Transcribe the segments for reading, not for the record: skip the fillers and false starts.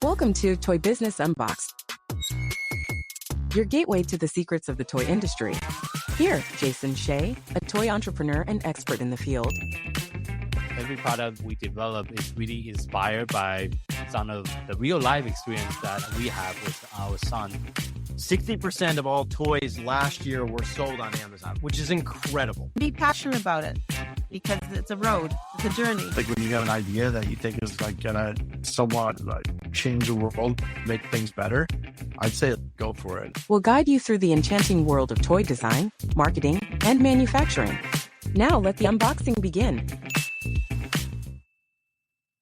Welcome to Toy Business Unboxed, your gateway to the secrets of the toy industry. Here, Jason Shea, a toy entrepreneur and expert in the field. Every product we develop is really inspired by some of the real life experience that we have with our son. 60% of all toys last year were sold on Amazon, which is incredible. Be passionate about it because it's a road, it's a journey. Like when you have an idea that you think is like gonna somewhat change the world, make things better, I'd say go for it. We'll guide you through the enchanting world of toy design, marketing, and manufacturing. Now let the unboxing begin.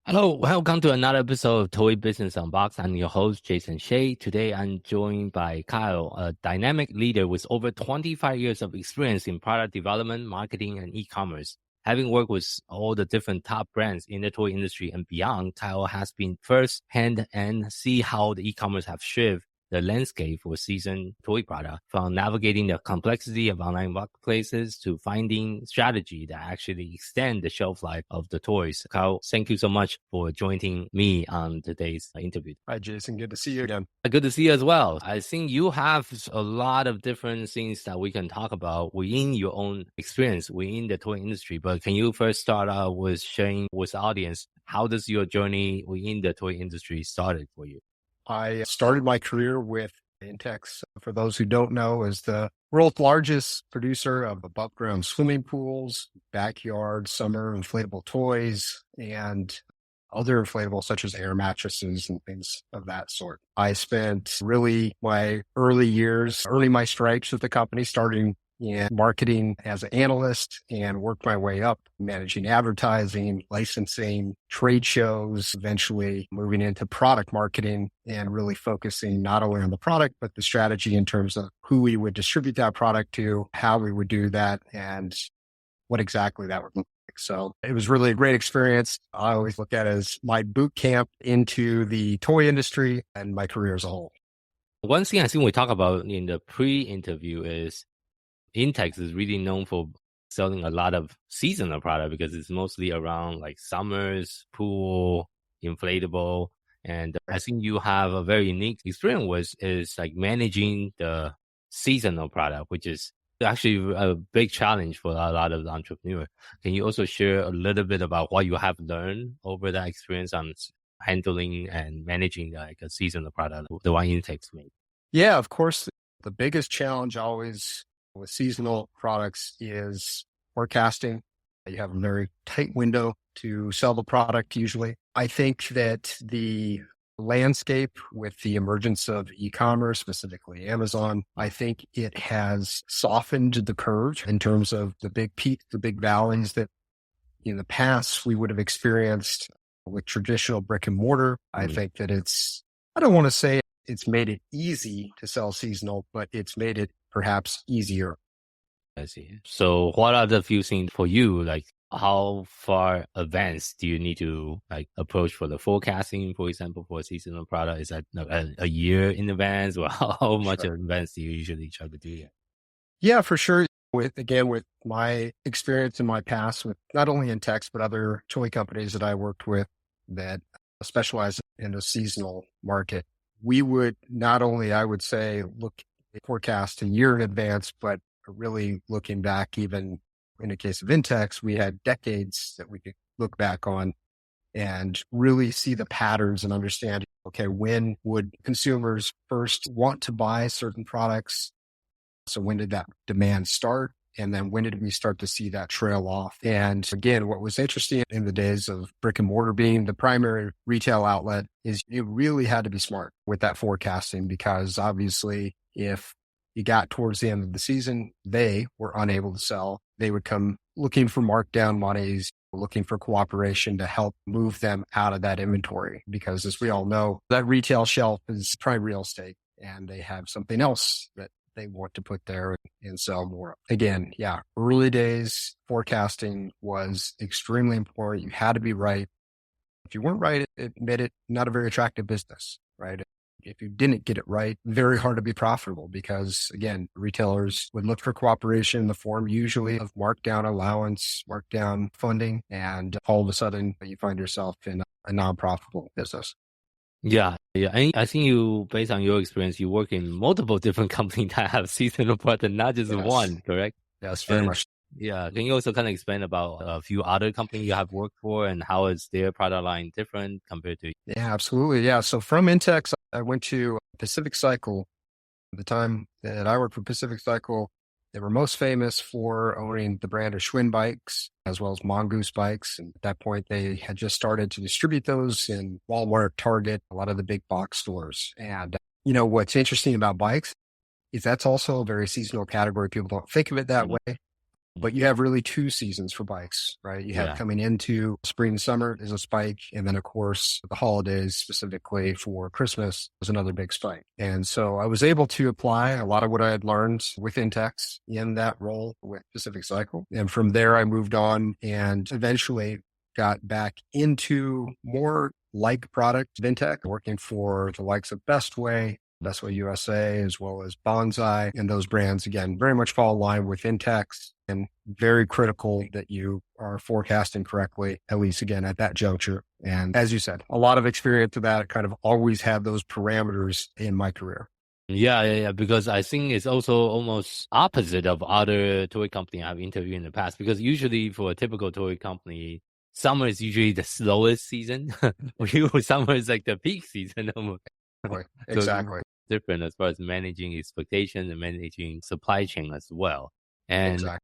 Hello, welcome to another episode of Toy Business Unboxed. I'm your host, Jason Shea. Today, I'm joined by Kyle, a dynamic leader with over 25 years of experience in product development, marketing, and e-commerce. Having worked with all the different top brands in the toy industry and beyond, Kyle has been first-hand and see how the e-commerce have shifted the landscape for seasoned toy product, from navigating the complexity of online marketplaces to finding strategy that actually extend the shelf life of the toys. Kyle, thank you so much for joining me on today's interview. Hi, Jason. Good to see you again. Good to see you as well. I think you have a lot of different things that we can talk about within your own experience within the toy industry. But can you first start out with sharing with the audience, how does your journey within the toy industry started for you? I started my career with Intex. For those who don't know, is the world's largest producer of above ground swimming pools, backyard, summer inflatable toys, and other inflatables such as air mattresses and things of that sort. I spent really my early my stripes with the company, starting in marketing as an analyst, and worked my way up, managing advertising, licensing, trade shows, eventually moving into product marketing and really focusing not only on the product, but the strategy in terms of who we would distribute that product to, how we would do that, and what exactly that would look like. So it was really a great experience. I always look at it as my boot camp into the toy industry and my career as a whole. One thing I think we talk about in the pre-interview is Intex is really known for selling a lot of seasonal product because it's mostly around like summers, pool, inflatable. And I think you have a very unique experience with is like managing the seasonal product, which is actually a big challenge for a lot of entrepreneurs. Can you also share a little bit about what you have learned over that experience on handling and managing like a seasonal product, the one Intex made? Yeah, of course. The biggest challenge always with seasonal products is forecasting. You have a very tight window to sell the product usually. I think that the landscape with the emergence of e-commerce, specifically Amazon, I think it has softened the curve in terms of the big peaks, the big valleys that in the past we would have experienced with traditional brick and mortar. I think that I don't want to say it's made it easy to sell seasonal, but it's made it perhaps easier. I see. So what are the few things for you? Like how far advanced do you need to like approach for the forecasting, for example, for a seasonal product? Is that a year in advance, or how much in advance do you usually try to do that? Yeah, for sure. With my experience in my past with not only Intex, but other toy companies that I worked with that specialize in the seasonal market, we would not only, I would say, forecast a year in advance, but really looking back, even in the case of Intex, we had decades that we could look back on and really see the patterns and understand, okay, when would consumers first want to buy certain products? So when did that demand start? And then when did we start to see that trail off? And again, what was interesting in the days of brick and mortar being the primary retail outlet is you really had to be smart with that forecasting, because obviously if you got towards the end of the season, they were unable to sell. They would come looking for markdown monies, looking for cooperation to help move them out of that inventory. Because as we all know, that retail shelf is prime real estate and they have something else that they want to put there and sell more. Again, yeah, early days forecasting was extremely important. You had to be right. If you weren't right, it made it not a very attractive business, right? If you didn't get it right, very hard to be profitable because, again, retailers would look for cooperation in the form usually of markdown allowance, markdown funding, and all of a sudden you find yourself in a non-profitable business. Yeah, Yeah, and I think you, based on your experience, you work in multiple different companies that have seasonal product, not just Yes. one, correct? Yes, very And much. yeah, can you also kind of explain about a few other companies you have worked for and how is their product line different compared to? Yeah, absolutely. Yeah. So from Intex, I went to Pacific Cycle. At the time that I worked for Pacific Cycle, they were most famous for owning the brand of Schwinn bikes as well as Mongoose bikes. And at that point, they had just started to distribute those in Walmart, Target, a lot of the big box stores. And, what's interesting about bikes is that's also a very seasonal category. People don't think of it that way. But you have really two seasons for bikes, right? You have Yeah. coming into spring and summer is a spike. And then, of course, the holidays, specifically for Christmas, was another big spike. And so I was able to apply a lot of what I had learned with Intex in that role with Pacific Cycle. And from there, I moved on and eventually got back into more like product Vintech, working for the likes of Bestway USA, as well as Bonsai. And those brands, again, very much fall in line with Intex and very critical that you are forecasting correctly, at least again at that juncture. And as you said, a lot of experience with that, kind of always had those parameters in my career. Yeah. Because I think it's also almost opposite of other toy company I've interviewed in the past. Because usually for a typical toy company, summer is usually the slowest season. Summer is like the peak season almost. Exactly. So different as far as managing expectations and managing supply chain as well. And Exactly.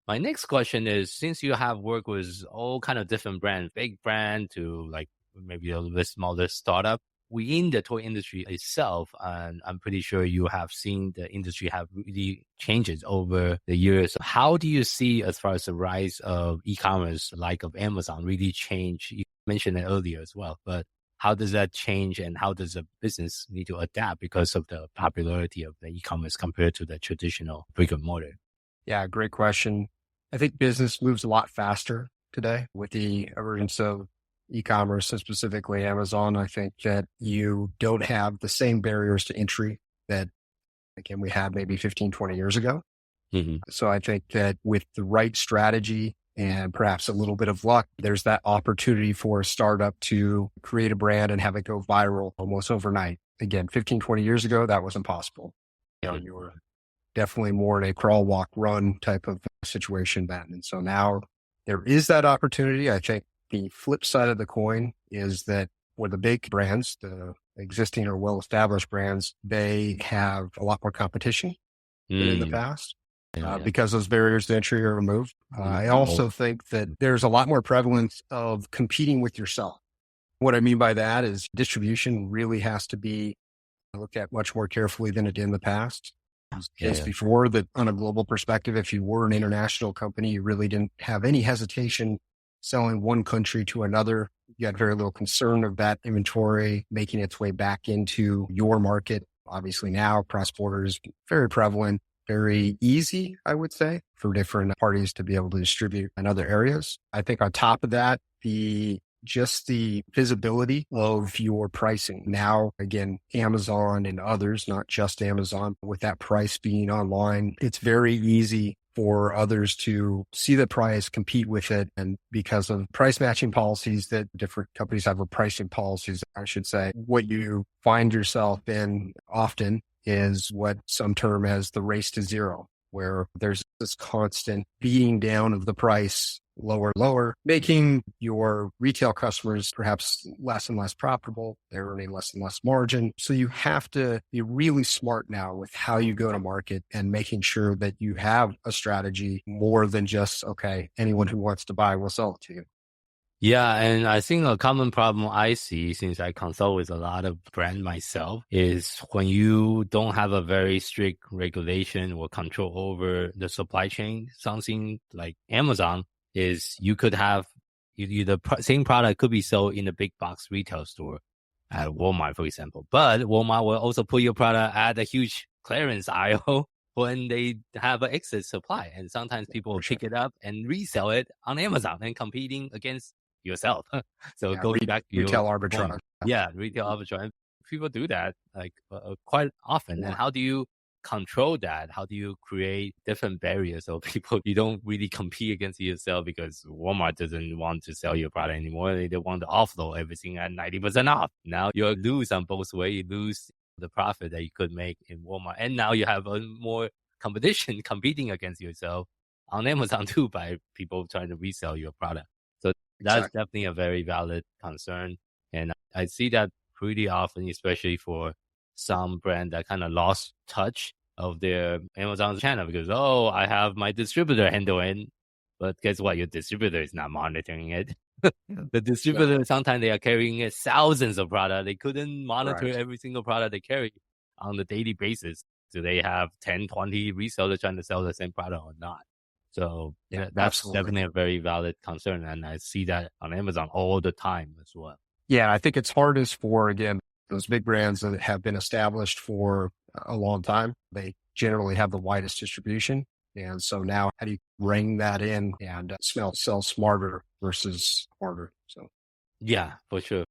my next question is, since you have worked with all kind of different brands, big brand to like maybe a little bit smaller startup within the toy industry itself, and I'm pretty sure you have seen the industry have really changes over the years. How do you see as far as the rise of e-commerce like of Amazon really change? You mentioned it earlier as well, but how does that change and how does the business need to adapt because of the popularity of the e-commerce compared to the traditional brick and mortar? Yeah, great question. I think business moves a lot faster today with the emergence of e-commerce and specifically Amazon. I think that you don't have the same barriers to entry that, again, we had maybe 15, 20 years ago. Mm-hmm. So I think that with the right strategy and perhaps a little bit of luck, there's that opportunity for a startup to create a brand and have it go viral almost overnight. Again, 15, 20 years ago, that wasn't possible. You were definitely more in a crawl, walk, run type of situation then. And so now there is that opportunity. I think the flip side of the coin is that for the big brands, the existing or well-established brands, they have a lot more competition than in the past. Because those barriers to entry are removed. I also think that there's a lot more prevalence of competing with yourself. What I mean by that is distribution really has to be looked at much more carefully than it did in the past. Before that, on a global perspective, if you were an international company, you really didn't have any hesitation selling one country to another. You had very little concern of that inventory making its way back into your market. Obviously now cross-border is very prevalent. Very easy, I would say, for different parties to be able to distribute in other areas. I think on top of that, the visibility of your pricing. Now, again, Amazon and others, not just Amazon, with that price being online, it's very easy for others to see the price, compete with it. And because of price matching policies that different companies have, or pricing policies, I should say, what you find yourself in often is what some term as the race to zero, where there's this constant beating down of the price lower, making your retail customers perhaps less and less profitable. They're earning less and less margin. So you have to be really smart now with how you go to market and making sure that you have a strategy more than just, okay, anyone who wants to buy will sell it to you. Yeah, and I think a common problem I see, since I consult with a lot of brands myself, is when you don't have a very strict regulation or control over the supply chain. Something like Amazon is you could have the same product could be sold in a big box retail store at Walmart, for example, but Walmart will also put your product at a huge clearance aisle when they have an excess supply. And sometimes people will pick it up and resell it on Amazon and competing against yourself. So going back to retail arbitrage. Yeah, retail arbitrage. People do that like quite often. And how do you control that? How do you create different barriers so people, you don't really compete against yourself because Walmart doesn't want to sell your product anymore. They want to offload everything at 90% off. Now you lose on both ways. You lose the profit that you could make in Walmart. And now you have a more competition competing against yourself on Amazon too by people trying to resell your product. So that's definitely a very valid concern. And I see that pretty often, especially for some brand that kind of lost touch of their Amazon channel because, I have my distributor handle in, but guess what? Your distributor is not monitoring it. The distributor, sometimes they are carrying thousands of products. They couldn't monitor every single product they carry on the daily basis. Do they have 10, 20 resellers trying to sell the same product or not? So that's definitely a very valid concern. And I see that on Amazon all the time as well. Yeah, I think it's hardest for, again, those big brands that have been established for a long time. They generally have the widest distribution. And so now how do you bring that in and sell smarter versus harder? So, yeah, for sure.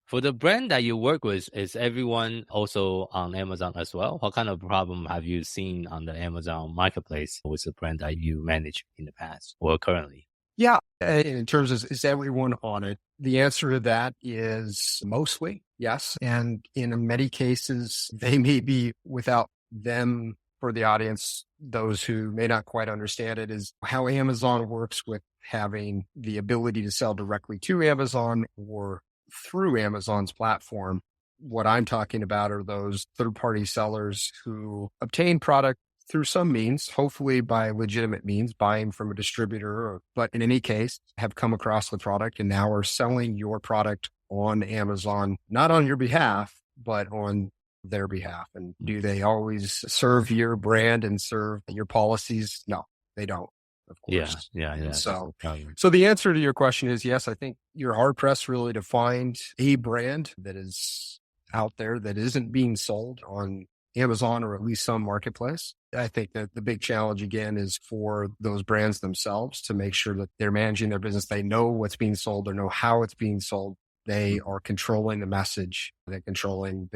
For the brand that you work with, is everyone also on Amazon as well? What kind of problem have you seen on the Amazon marketplace with the brand that you manage in the past or currently? Yeah, in terms of is everyone on it? The answer to that is mostly yes. And in many cases, they may be without them. For the audience, those who may not quite understand it, is how Amazon works with having the ability to sell directly to Amazon or through Amazon's platform. What I'm talking about are those third-party sellers who obtain product through some means, hopefully by legitimate means, buying from a distributor, but in any case, have come across the product and now are selling your product on Amazon, not on your behalf, but on their behalf. And do they always serve your brand and serve your policies? No, they don't, of course. Yeah. So the answer to your question is yes. I think you're hard pressed really to find a brand that is out there that isn't being sold on Amazon or at least some marketplace. I think that the big challenge again is for those brands themselves to make sure that they're managing their business. They know what's being sold or know how it's being sold. They are controlling the message. They're controlling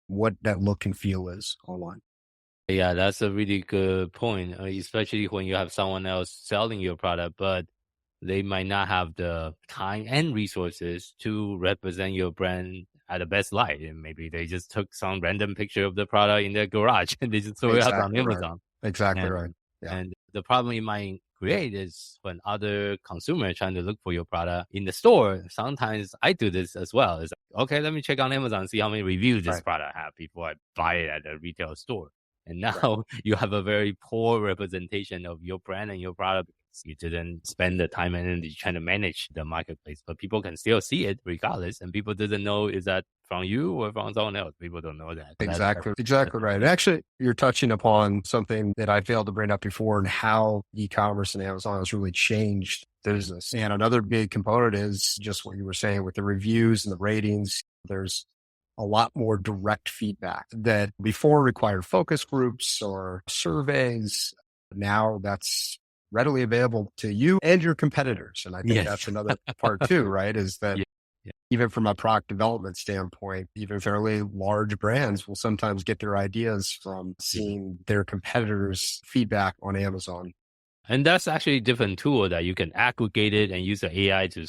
what that look and feel is online. Yeah, that's a really good point, especially when you have someone else selling your product, but they might not have the time and resources to represent your brand at the best light. And maybe they just took some random picture of the product in their garage and they just throw it out on Amazon. Exactly right. Yeah. And the problem it might create is when other consumers are trying to look for your product in the store. Sometimes I do this as well. It's like, okay, let me check on Amazon and see how many reviews this product have before I buy it at a retail store. And now you have a very poor representation of your brand and your product. You didn't spend the time and energy trying to manage the marketplace, but people can still see it regardless. And people doesn't know, is that from you or from someone else? People don't know that. Exactly right. And actually, you're touching upon something that I failed to bring up before and how e-commerce and Amazon has really changed business. And another big component is just what you were saying with the reviews and the ratings. There's a lot more direct feedback that before required focus groups or surveys. Now that's readily available to you and your competitors. And I think that's another part too, right? Is that even from a product development standpoint, even fairly large brands will sometimes get their ideas from seeing their competitors' feedback on Amazon. And that's actually a different tool that you can aggregate it and use the AI to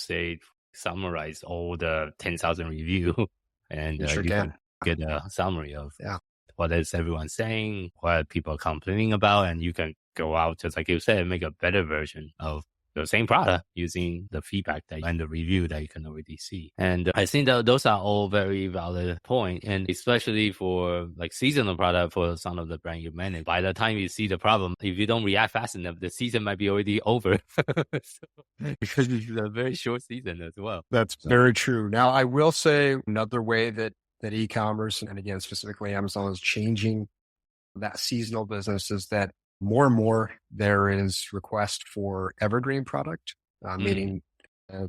summarize all the 10,000 review. And you can get a summary of what is everyone saying, what people are complaining about, and you can go out, just like you said, and make a better version of the same product using the feedback and the review that you can already see. And I think that those are all very valid points. And especially for like seasonal product for some of the brand you manage, by the time you see the problem, if you don't react fast enough, the season might be already over. Because it's a very short season as well. That's very true. Now, I will say another way that e-commerce, and again, specifically Amazon, is changing that seasonal business is that more and more there is request for evergreen product, meaning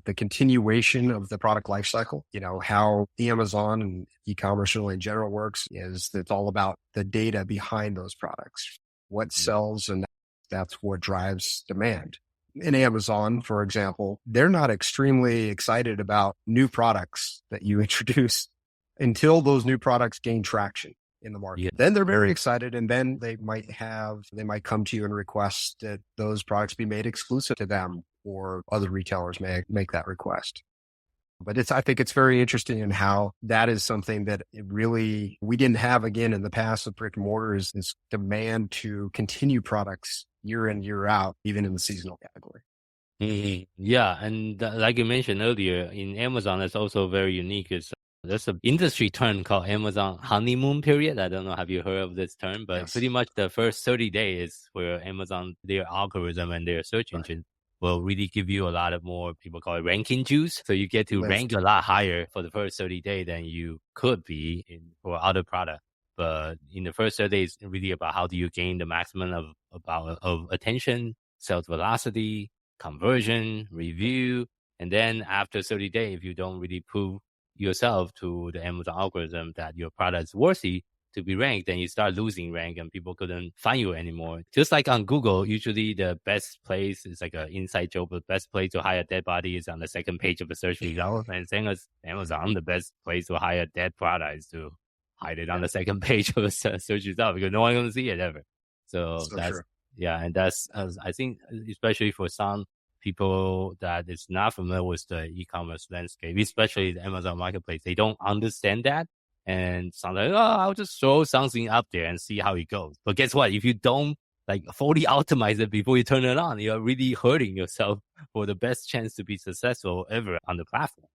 the continuation of the product lifecycle. How Amazon and e-commerce really in general works is that it's all about the data behind those products, what sells, and that's what drives demand. In Amazon, for example, they're not extremely excited about new products that you introduce until those new products gain traction. in the market. Yeah. Then they're very excited, and then they might come to you and request that those products be made exclusive to them, or other retailers may make that request. But I think it's very interesting in how that is something that we didn't have again in the past with brick and mortar, is this demand to continue products year in, year out, even in the seasonal category. Yeah, and like you mentioned earlier, in Amazon, it's also very unique. There's an industry term called Amazon honeymoon period. I don't know, have you heard of this term? But Yes. pretty much the first 30 days where Amazon, their algorithm and their search engine will really give you a lot of more, people call it ranking juice. So you get to rank a lot higher for the first 30 days than you could be for other product. But in the first 30 days, it's really about how do you gain the maximum of attention, sales velocity, conversion, review. And then after 30 days, if you don't really prove yourself to the Amazon algorithm that your product is worthy to be ranked, then you start losing rank and people couldn't find you anymore. Just like on Google, usually the best place is like an inside joke, but the best place to hire a dead body is on the second page of the search result. And same as Amazon, the best place to hire a dead product is to hide it on the second page of the search result, because no one can see it ever. So that's true. Yeah, and that's, I think, especially for some people that is not familiar with the e-commerce landscape, especially the Amazon marketplace, they don't understand that. And sometimes, I'll just throw something up there and see how it goes. But guess what? If you don't fully optimize it before you turn it on, you're really hurting yourself for the best chance to be successful ever on the platform.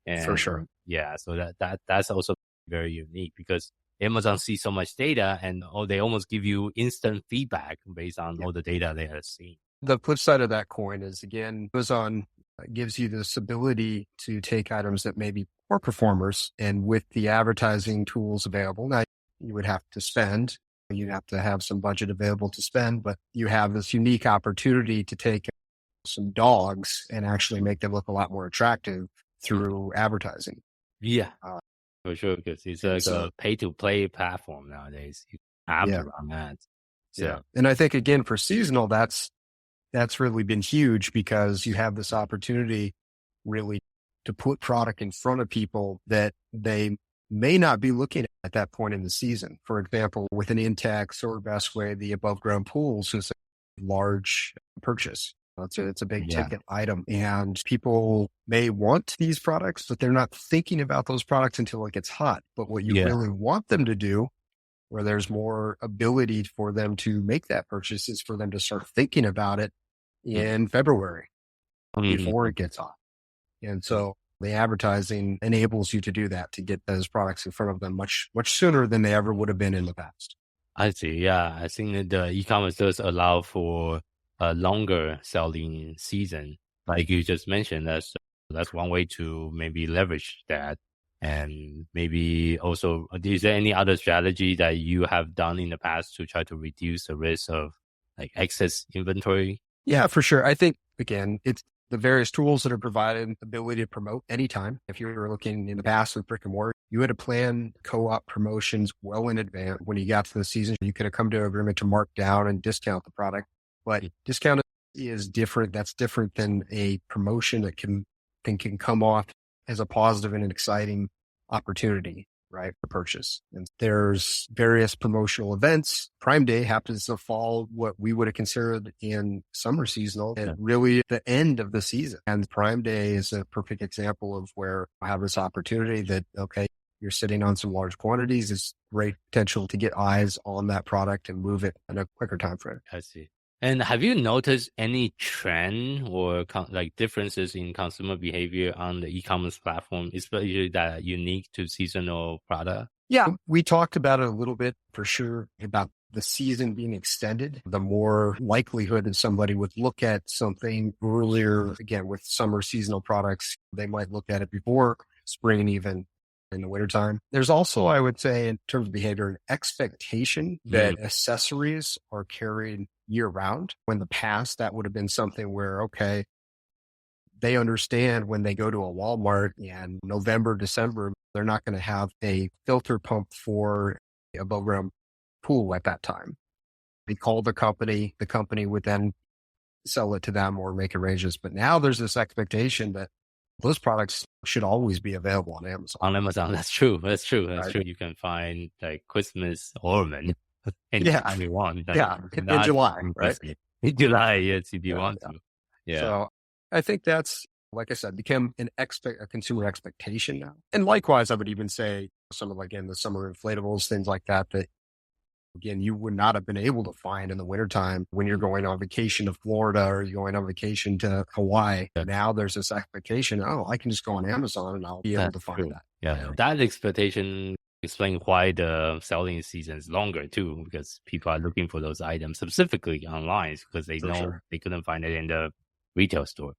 And for sure. Yeah, so that's also very unique, because Amazon sees so much data, and they almost give you instant feedback based on all the data they are seeing. The flip side of that coin is, again, Amazon gives you this ability to take items that may be poor performers, and with the advertising tools available, now you would have to spend, you'd have to have some budget available to spend, but you have this unique opportunity to take some dogs and actually make them look a lot more attractive through advertising. Yeah. For sure, because it's like a pay-to-play platform nowadays. You have to run ads. So. Yeah, and I think, again, for seasonal, that's really been huge, because you have this opportunity really to put product in front of people that they may not be looking at that point in the season. For example, with an Intex or Best Way, the above ground pools is a large purchase. It's a big ticket item, and people may want these products, but they're not thinking about those products until it gets hot. But what you really want them to do, where there's more ability for them to make that purchase, is for them to start thinking about it in February before it gets hot. And so the advertising enables you to do that, to get those products in front of them much, much sooner than they ever would have been in the past. I see. Yeah. I think that the e-commerce does allow for a longer selling season. Like you just mentioned, that's one way to maybe leverage that. And maybe also, is there any other strategy that you have done in the past to try to reduce the risk of excess inventory? Yeah, for sure. I think, again, it's the various tools that are provided, ability to promote anytime. If you were looking in the past with brick and mortar, you had to plan co-op promotions well in advance. When you got to the season, you could have come to an agreement to mark down and discount the product. But discount is different. That's different than a promotion that can come off as a positive and an exciting opportunity, right, for purchase. And there's various promotional events. Prime Day happens to fall what we would have considered in summer seasonal, and really the end of the season. And Prime Day is a perfect example of where I have this opportunity that, okay, you're sitting on some large quantities. It's great potential to get eyes on that product and move it in a quicker time frame. I see. And have you noticed any trend or differences in consumer behavior on the e-commerce platform, especially that unique to seasonal product? Yeah, we talked about it a little bit, for sure, about the season being extended. The more likelihood that somebody would look at something earlier, again, with summer seasonal products, they might look at it before spring, even in the wintertime. There's also, I would say, in terms of behavior, an expectation that accessories are carried year round. When in the past, that would have been something where, okay, they understand when they go to a Walmart in November, December, they're not going to have a filter pump for a above ground pool at that time. They call the company would then sell it to them or make arrangements. But now there's this expectation that those products should always be available on Amazon. On Amazon, that's true. That's true. That's Right? true. You can find like Christmas ornament Yeah. anytime you want. Like, Yeah. In July, right? In July, yes, if you Yeah, want yeah. to. Yeah. So I think that's, like I said, become a consumer expectation now. And likewise, I would even say some of, again, the summer inflatables, things like that, again, you would not have been able to find in the wintertime when you're going on vacation to Florida or you're going on vacation to Hawaii. Yeah. Now there's this expectation, I can just go on Amazon and I'll be able to find true. that. Yeah. That expectation explains why the selling season is longer too, because people are looking for those items specifically online because they know they couldn't find it in the retail store.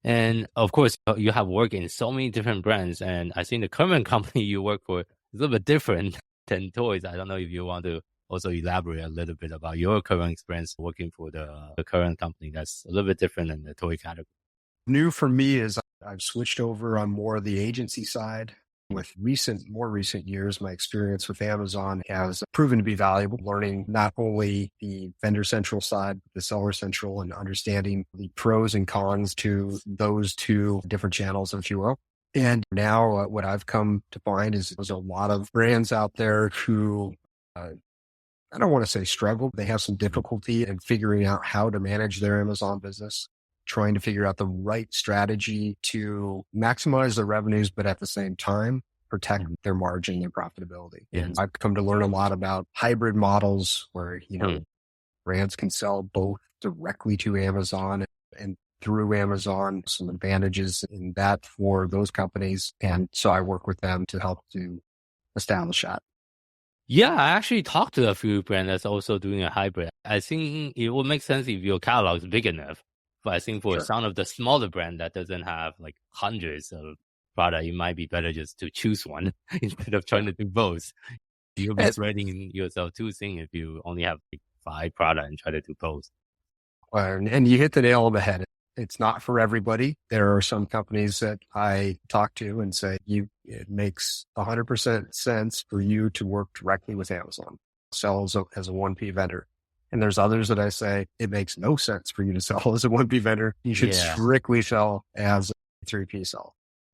And of course, you have worked in so many different brands, and I think the current company you work for is a little bit different than toys. I don't know if you want to also elaborate a little bit about your current experience working for the current company that's a little bit different than the toy category. New for me is I've switched over on more of the agency side. With more recent years, my experience with Amazon has proven to be valuable, learning not only the vendor central side, the seller central, and understanding the pros and cons to those two different channels, if you will. And now what I've come to find is there's a lot of brands out there who, I don't want to say struggle, but they have some difficulty in figuring out how to manage their Amazon business, trying to figure out the right strategy to maximize their revenues, but at the same time, protect their margin, their profitability. And I've come to learn a lot about hybrid models where, brands can sell both directly to Amazon and through Amazon, some advantages in that for those companies. And so I work with them to help to establish that. Yeah, I actually talked to a few brands that's also doing a hybrid. I think it would make sense if your catalog is big enough. But I think for some of the smaller brand that doesn't have like hundreds of products, it might be better just to choose one instead of trying to do both. You'll be spreading yourself too thin if you only have like 5 products and try to do both. And you hit the nail on the head. It's not for everybody. There are some companies that I talk to and say, it makes 100% sense for you to work directly with Amazon, sell as a 1P vendor. And there's others that I say, it makes no sense for you to sell as a 1P vendor. You should strictly sell as a 3P seller.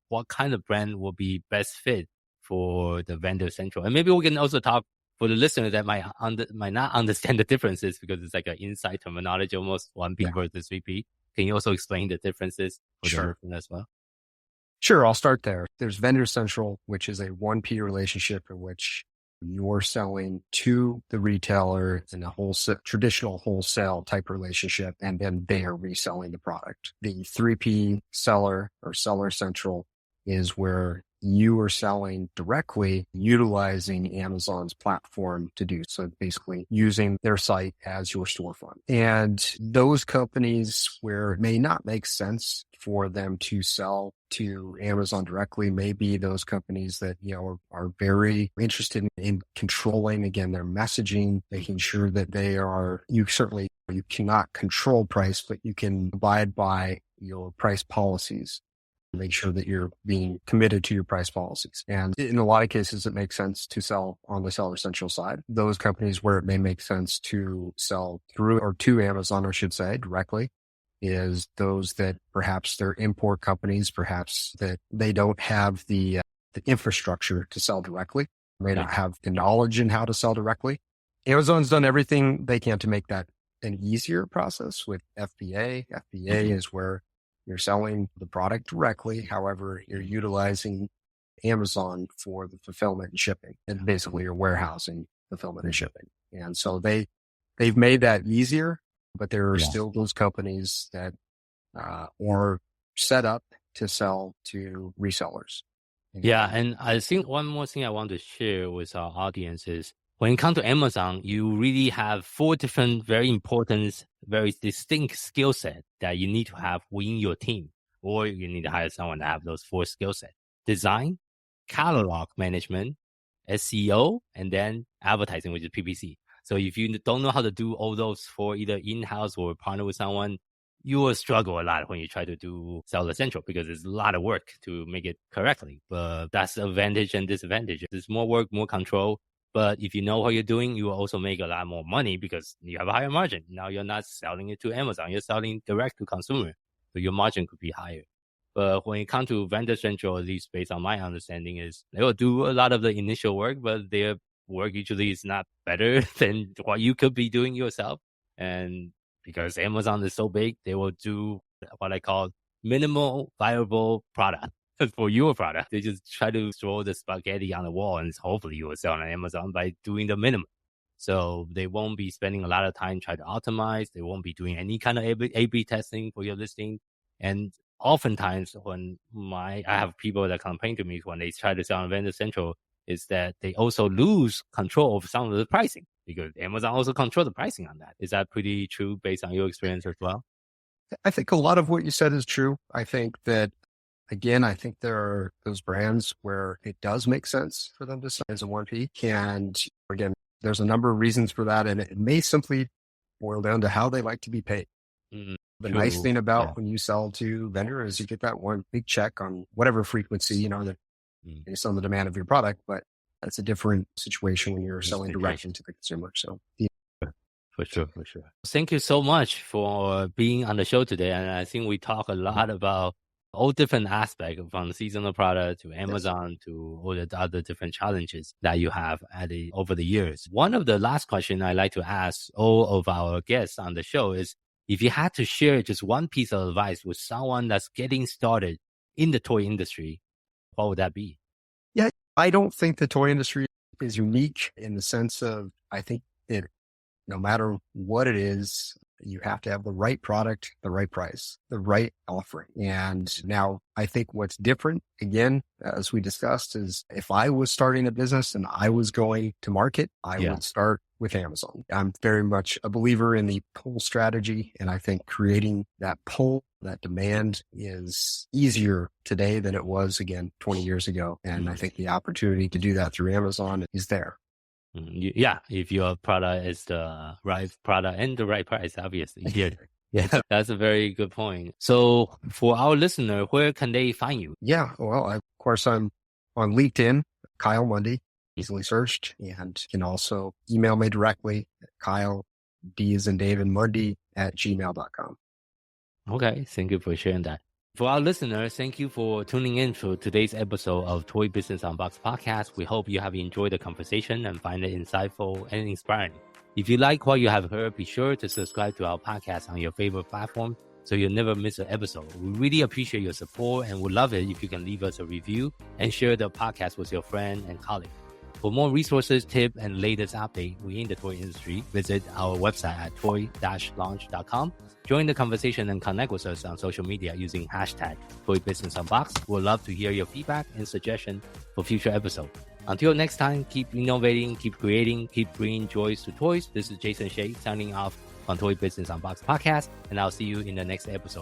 What kind of brand will be best fit for the vendor central? And maybe we can also talk for the listener that might not understand the differences because it's like an inside terminology, almost 1P versus 3P. Can you also explain the differences for the listener as well? Sure, I'll start there. There's vendor central, which is a 1P relationship in which you're selling to the retailer in a traditional wholesale type relationship, and then they are reselling the product. The 3P seller or seller central is where you are selling directly utilizing Amazon's platform to do so, basically using their site as your storefront. And those companies where it may not make sense for them to sell to Amazon directly, maybe those companies that, are very interested in controlling, again, their messaging, making sure that you cannot control price, but you can abide by your price policies. Make sure that you're being committed to your price policies. And in a lot of cases, it makes sense to sell on the seller central side. Those companies where it may make sense to sell through or to Amazon, I should say, directly, is those that perhaps they're import companies, perhaps that they don't have the infrastructure to sell directly, may not have the knowledge in how to sell directly. Amazon's done everything they can to make that an easier process with FBA. FBA is where you're selling the product directly. However, you're utilizing Amazon for the fulfillment and shipping, and basically your warehousing, fulfillment and shipping. And so they've made that easier, but there are still those companies that are set up to sell to resellers. Yeah. And I think one more thing I want to share with our audience is when you come to Amazon, you really have 4 different, very important, very distinct skill sets that you need to have within your team, or you need to hire someone to have those 4 skill sets: design, catalog management, SEO, and then advertising, which is PPC. So if you don't know how to do all those 4 either in-house or partner with someone, you will struggle a lot when you try to do Seller Central because it's a lot of work to make it correctly. But that's the advantage and disadvantage. There's more work, more control. But if you know what you're doing, you will also make a lot more money because you have a higher margin. Now you're not selling it to Amazon. You're selling direct to consumer. So your margin could be higher. But when it comes to vendor central, at least based on my understanding, is they will do a lot of the initial work, but their work usually is not better than what you could be doing yourself. And because Amazon is so big, they will do what I call minimal viable product for your product. They just try to throw the spaghetti on the wall and hopefully you will sell on Amazon by doing the minimum. So they won't be spending a lot of time trying to optimize. They won't be doing any kind of A/B testing for your listing. And oftentimes when I have people that complain to me when they try to sell on Vendor Central is that they also lose control of some of the pricing because Amazon also control the pricing on that. Is that pretty true based on your experience as well? I think a lot of what you said is true. I think that, again, I think there are those brands where it does make sense for them to sell as a 1P. And again, there's a number of reasons for that. And it may simply boil down to how they like to be paid. The True. nice thing about when you sell to vendor is you get that one big check on whatever frequency, that based on the demand of your product, but that's a different situation when you're selling directly to the consumer. So For sure. Thank you so much for being on the show today. And I think we talk a lot about all different aspects from seasonal product to Amazon to all the other different challenges that you have over the years. One of the last questions I like to ask all of our guests on the show is, if you had to share just one piece of advice with someone that's getting started in the toy industry, what would that be? Yeah, I don't think the toy industry is unique in the sense of, I think it, no matter what it is, you have to have the right product, the right price, the right offering. And now I think what's different, again, as we discussed, is if I was starting a business and I was going to market, I would start with Amazon. I'm very much a believer in the pull strategy. And I think creating that pull, that demand is easier today than it was, again, 20 years ago. And I think the opportunity to do that through Amazon is there. Yeah, if your product is the right product and the right price, obviously. Yeah, that's a very good point. So for our listener, where can they find you? Yeah, well, of course, I'm on LinkedIn, Kyle Mundy, easily searched, and you can also email me directly at Kyle, D as in David, Mundy @gmail.com. Okay, thank you for sharing that. For our listeners, thank you for tuning in to today's episode of Toy Business Unboxed podcast. We hope you have enjoyed the conversation and find it insightful and inspiring. If you like what you have heard, be sure to subscribe to our podcast on your favorite platform so you'll never miss an episode. We really appreciate your support and would love it if you can leave us a review and share the podcast with your friend and colleague. For more resources, tips, and latest update within the toy industry, visit our website at toy-launch.com. Join the conversation and connect with us on social media using hashtag ToyBusinessUnboxed. We'd love to hear your feedback and suggestions for future episodes. Until next time, keep innovating, keep creating, keep bringing joys to toys. This is Jason Shea signing off on Toy Business Unboxed podcast, and I'll see you in the next episode.